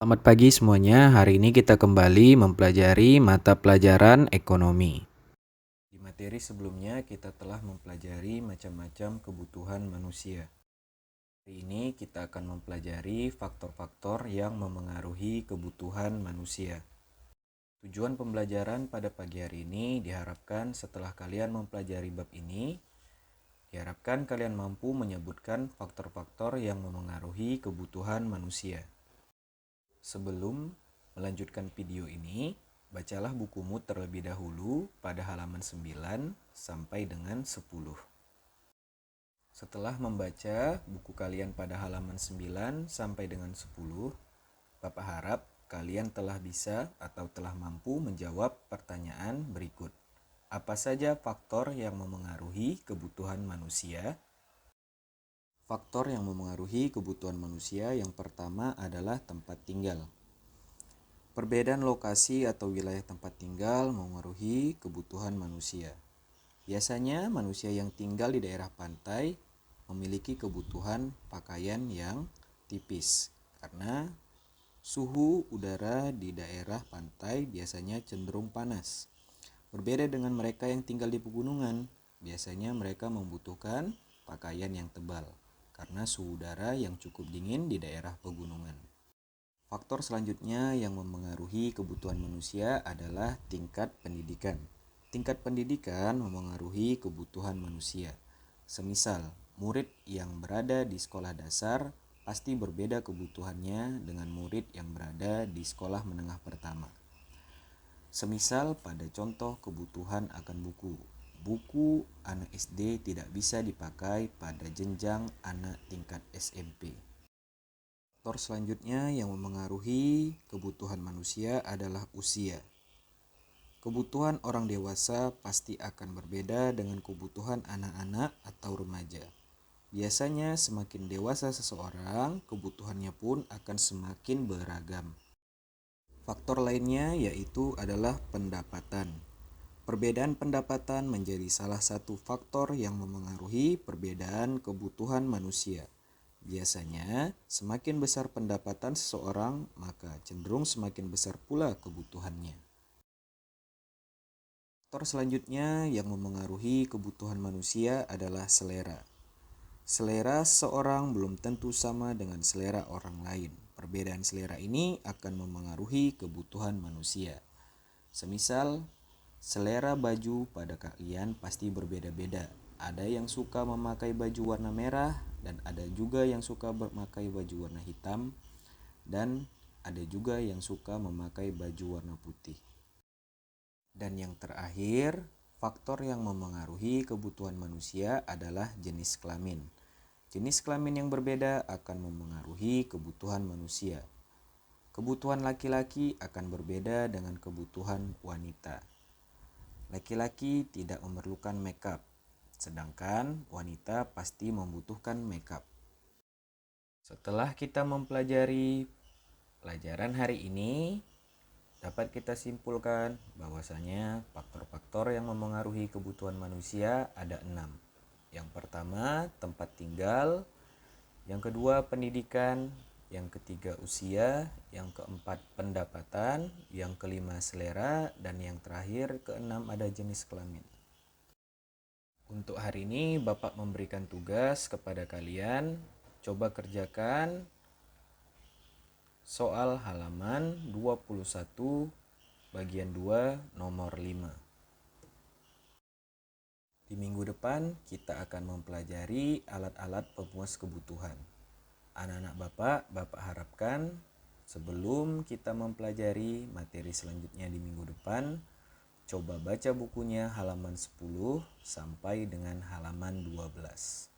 Selamat pagi semuanya. Hari ini kita kembali mempelajari mata pelajaran ekonomi. Di materi sebelumnya kita telah mempelajari macam-macam kebutuhan manusia. Hari ini kita akan mempelajari faktor-faktor yang memengaruhi kebutuhan manusia. Tujuan pembelajaran pada pagi hari ini diharapkan setelah kalian mempelajari bab ini, diharapkan kalian mampu menyebutkan faktor-faktor yang memengaruhi kebutuhan manusia. Sebelum melanjutkan video ini, bacalah bukumu terlebih dahulu pada halaman 9 sampai dengan 10. Setelah membaca buku kalian pada halaman 9 sampai dengan 10, Bapak harap kalian telah bisa atau telah mampu menjawab pertanyaan berikut. Apa saja faktor yang memengaruhi kebutuhan manusia? Faktor yang memengaruhi kebutuhan manusia yang pertama adalah tempat tinggal. Perbedaan lokasi atau wilayah tempat tinggal memengaruhi kebutuhan manusia. Biasanya manusia yang tinggal di daerah pantai memiliki kebutuhan pakaian yang tipis karena suhu udara di daerah pantai biasanya cenderung panas. Berbeda dengan mereka yang tinggal di pegunungan, biasanya mereka membutuhkan pakaian yang tebal karena suhu udara yang cukup dingin di daerah pegunungan. Faktor selanjutnya yang memengaruhi kebutuhan manusia adalah tingkat pendidikan. Tingkat pendidikan memengaruhi kebutuhan manusia. Semisal, murid yang berada di sekolah dasar pasti berbeda kebutuhannya dengan murid yang berada di sekolah menengah pertama. Semisal pada contoh kebutuhan akan buku. Buku anak SD tidak bisa dipakai pada jenjang anak tingkat SMP. Faktor selanjutnya yang memengaruhi kebutuhan manusia adalah usia. Kebutuhan orang dewasa pasti akan berbeda dengan kebutuhan anak-anak atau remaja. Biasanya semakin dewasa seseorang, kebutuhannya pun akan semakin beragam. Faktor lainnya yaitu adalah pendapatan. Perbedaan pendapatan menjadi salah satu faktor yang memengaruhi perbedaan kebutuhan manusia. Biasanya, semakin besar pendapatan seseorang, maka cenderung semakin besar pula kebutuhannya. Faktor selanjutnya yang memengaruhi kebutuhan manusia adalah selera. Selera seseorang belum tentu sama dengan selera orang lain. Perbedaan selera ini akan memengaruhi kebutuhan manusia. Semisal, selera baju pada kalian pasti berbeda-beda. Ada yang suka memakai baju warna merah dan ada juga yang suka memakai baju warna hitam dan ada juga yang suka memakai baju warna putih. Dan yang terakhir, faktor yang memengaruhi kebutuhan manusia adalah jenis kelamin. Jenis kelamin yang berbeda akan memengaruhi kebutuhan manusia. Kebutuhan laki-laki akan berbeda dengan kebutuhan wanita. Laki-laki tidak memerlukan makeup, sedangkan wanita pasti membutuhkan makeup. Setelah kita mempelajari pelajaran hari ini, dapat kita simpulkan bahwasanya faktor-faktor yang memengaruhi kebutuhan manusia ada 6. Yang pertama, tempat tinggal. Yang kedua, pendidikan. Yang ketiga, usia. Yang keempat, pendapatan. Yang kelima, selera. Dan yang terakhir, keenam, ada jenis kelamin. Untuk hari ini, Bapak memberikan tugas kepada kalian. Coba kerjakan soal halaman 21 bagian 2 nomor 5. Di minggu depan kita akan mempelajari alat-alat pemuas kebutuhan. Anak-anak Bapak harapkan sebelum kita mempelajari materi selanjutnya di minggu depan, coba baca bukunya halaman 10 sampai dengan halaman 12.